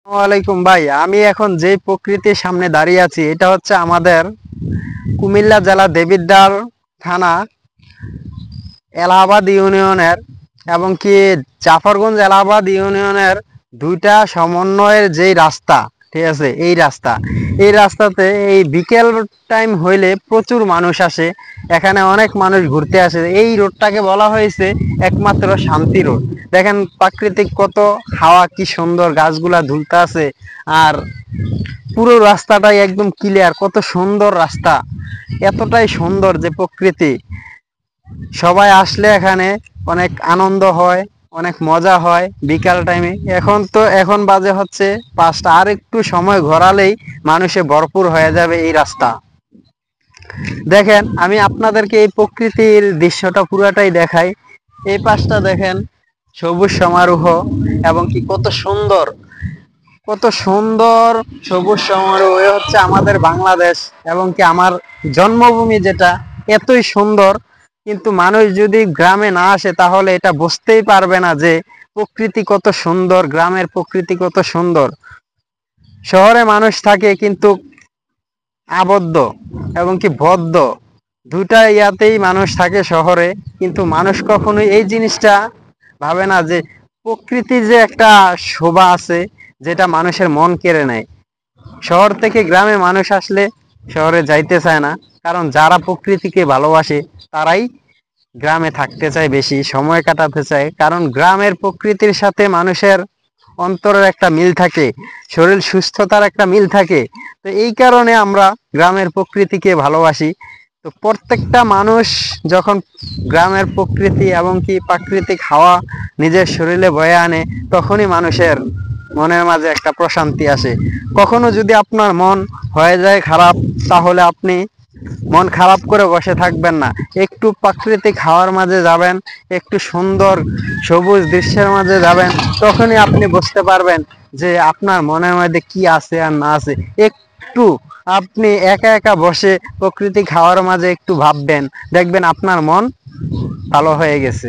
ওয়ালাইকুম ভাই, আমি এখন যে প্রকৃতির সামনে দাঁড়িয়ে আছি এটা হচ্ছে আমাদের কুমিল্লা জেলা দেবিদ্বার থানা এলাহাবাদ ইউনিয়নের এবং কি জাফরগঞ্জ এলাহাবাদ ইউনিয়নের দুইটা সমন্বয়ের যেই রাস্তা, ঠিক আছে, এই রাস্তাতে এই বিকেল টাইম হইলে প্রচুর মানুষ আসে। এখানে অনেক মানুষ ঘুরতে আসে। এই রোডটাকে বলা হয়েছে একমাত্র শান্তি রোড। দেখেন প্রাকৃতিক কত হাওয়া, কি সুন্দর, গাছগুলা ঝুলতে আছে। আর পুরো রাস্তাটাই একদম ক্লিয়ার, কত সুন্দর রাস্তা, এতটাই সুন্দর যে প্রকৃতি। সবাই আসলে এখানে অনেক আনন্দ হয়, অনেক মজা হয় বিকাল টাইমে। এখন বাজে হচ্ছে 5টা, আর একটু সময় ঘোরালেই মানুষে ভরপুর হয়ে যাবে এই রাস্তা। দেখেন, আমি আপনাদেরকে এই প্রকৃতির দৃশ্যটা পুরাটাই দেখাই। এই পাশটা দেখেন, সবুজ সমারোহ এবং কি কত সুন্দর, কত সুন্দর সবুজ সমারোহ। এ হচ্ছে আমাদের বাংলাদেশ এবং কি আমার জন্মভূমি, যেটা এতই সুন্দর। কিন্তু মানুষ যদি গ্রামে না আসে তাহলে এটা বুঝতেই পারবে না যে প্রকৃতি কত সুন্দর, গ্রামের প্রকৃতি কত সুন্দর। শহরে মানুষ থাকে কিন্তু আবদ্ধ এবং কি বদ্ধ, দুটা ইয়াতেই মানুষ থাকে শহরে। কিন্তু মানুষ কখনোই এই জিনিসটা ভাবে না যে প্রকৃতির যে একটা শোভা আছে, যেটা মানুষের মন কেড়ে নেয়। শহর থেকে গ্রামে মানুষ আসলে শহরে যাইতে চায় না, কারণ যারা প্রকৃতিকে ভালোবাসে তারাই গ্রামে থাকতে চায়, বেশি সময় কাটাতে চায়। কারণ গ্রামের প্রকৃতির সাথে মানুষের অন্তরের একটা মিল থাকে, শরীর সুস্থতার একটা মিল থাকে। তো এই কারণে আমরা গ্রামের প্রকৃতিকে ভালোবাসি। তো প্রত্যেকটা মানুষ যখন গ্রামের প্রকৃতি এবং কি প্রাকৃতিক হাওয়া নিজের শরীরে বয়ে আনে, তখনই মানুষের মনের মাঝে একটা প্রশান্তি আসে। কখনো যদি আপনার মন হয়ে যায় খারাপ, তাহলে আপনি মন খারাপ করে বসে থাকবেন না, একটু প্রাকৃতিক হাওয়ার মাঝে যাবেন, একটু সুন্দর সবুজ দৃশ্যের মাঝে যাবেন, তখনই আপনি বুঝতে পারবেন যে আপনার মনের মধ্যে কি আছে আর না আছে। একটু আপনি একা একা বসে প্রাকৃতিক হাওয়ার মাঝে একটু ভাববেন, দেখবেন আপনার মন ভালো হয়ে গেছে।